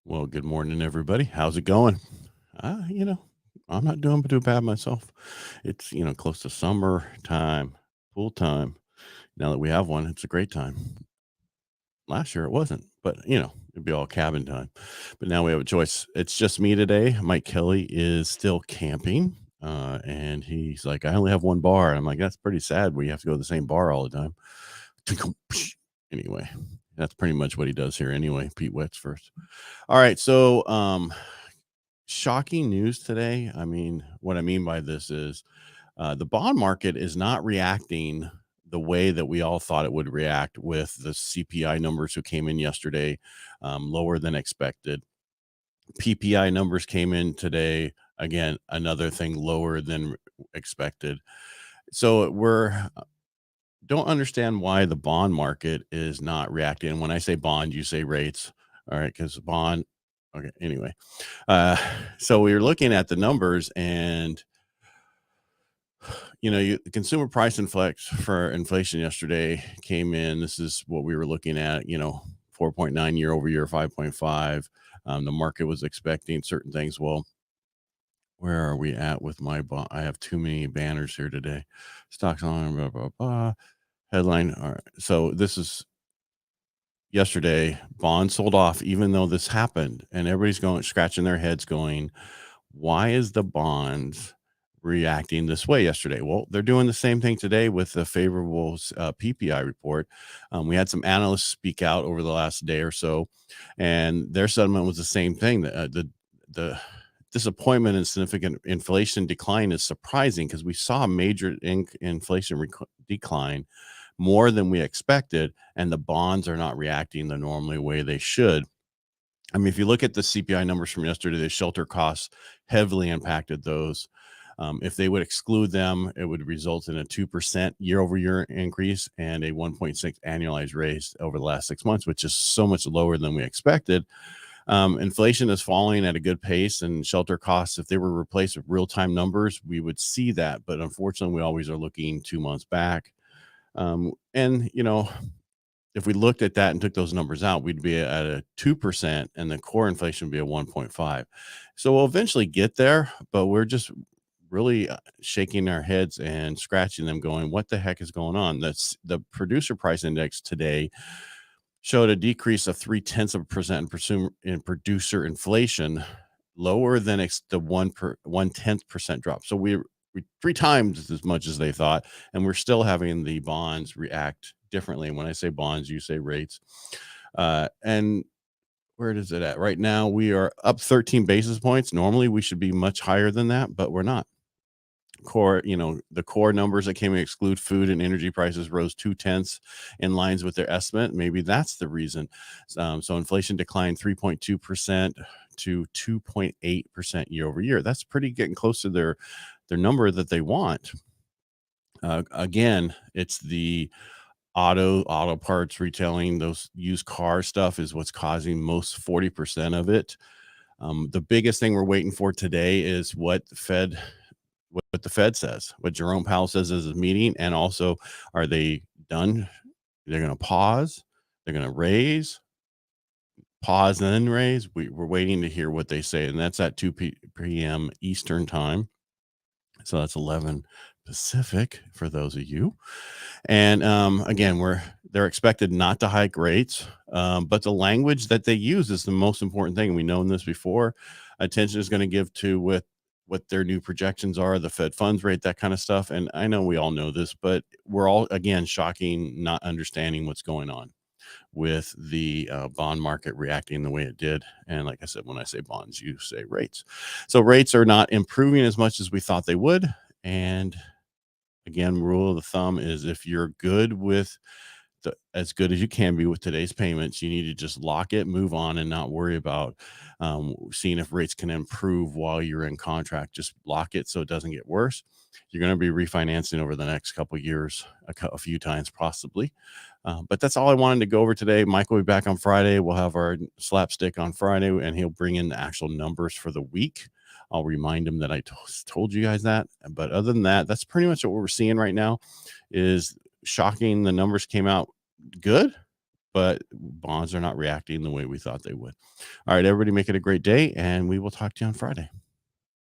Well, good morning, everybody. How's it going? Uh, you know, I'm not doing too bad myself. It's, close to summer time, pool time. Now that we have one, it's a great time. Last year it wasn't, but it'd be all cabin time. But now we have a choice. It's just me today. Mike Kelly is still camping. And he's like, I only have one bar. I'm like, that's pretty sad. We have to go to the same bar all the time. Anyway, that's pretty much what he does here anyway. Pete Wetts first. All right. So shocking news today. I mean, what I mean by this is the bond market is not reacting the way that we all thought it would react with the CPI numbers who came in yesterday, lower than expected. PPI numbers came in today. Again, another thing lower than expected. So we're don't understand why the bond market is not reacting. And when I say bond, you say rates. All right, because bond. Okay. Anyway, uh, so we were looking at the numbers, and the consumer price inflex for inflation yesterday came in. This is what we were looking at. 4.9 year over year, 5.5. The market was expecting certain things. Well, where are we at with my bond? I have too many banners here today. Stocks on blah blah blah. Headline. All right. So this is yesterday. Bonds sold off, even though this happened, and everybody's going scratching their heads, going, why is the bonds reacting this way yesterday? Well, they're doing the same thing today with the favorable PPI report. We had some analysts speak out over the last day or so, and their sentiment was the same thing. The disappointment and significant inflation decline is surprising because we saw a major inflation decline more than we expected, and the bonds are not reacting the normally way they should. I mean, if you look at the CPI numbers from yesterday, the shelter costs heavily impacted those. If they would exclude them, it would result in a 2% year over year increase and a 1.6 annualized raise over the last 6 months, which is so much lower than we expected. Inflation is falling at a good pace, and shelter costs, if they were replaced with real time numbers, we would see that. But unfortunately, we always are looking 2 months back. And if we looked at that and took those numbers out, we'd be at a 2%, and the core inflation would be a 1.5. So we'll eventually get there, but we're just really shaking our heads and scratching them, going, what the heck is going on? That's the producer price index today showed a decrease of 0.3% in producer inflation, lower than the 1/10% drop. So we 3 times as much as they thought, and we're still having the bonds react differently. When I say bonds, you say rates. And where is it at right now? We are up 13 basis points. Normally we should be much higher than that, but we're not. The core numbers that came in exclude food and energy prices rose 0.2 in lines with their estimate. Maybe that's the reason. So inflation declined 3.2% to 2.8% year over year. That's pretty getting close to their number that they want. Again, it's the auto parts retailing, those used car stuff is what's causing most 40% of it. The biggest thing we're waiting for today is what the Fed says, what Jerome Powell says is a meeting, and also, are they done? They're going to pause. They're going to raise, pause, and then raise. We're waiting to hear what they say, and that's at 2 p.m. Eastern time. So that's 11 Pacific for those of you. And again, they're expected not to hike rates, but the language that they use is the most important thing. We've known this before. Attention is going to give to what their new projections are, the Fed funds rate, that kind of stuff. And I know we all know this, but we're all, again, shocking, not understanding what's going on with the bond market reacting the way it did. And like I said, when I say bonds, you say rates. So rates are not improving as much as we thought they would. And again, rule of the thumb is if you're good with as good as you can be with today's payments, you need to just lock it, move on, and not worry about seeing if rates can improve while you're in contract. Just lock it so it doesn't get worse. You're going to be refinancing over the next couple of years, a few times possibly. But that's all I wanted to go over today. Mike will be back on Friday. We'll have our slapstick on Friday, and he'll bring in the actual numbers for the week. I'll remind him that I told you guys that. But other than that, that's pretty much what we're seeing right now. Is shocking. The numbers came out good, but bonds are not reacting the way we thought they would. All right, everybody, make it a great day, and we will talk to you on Friday.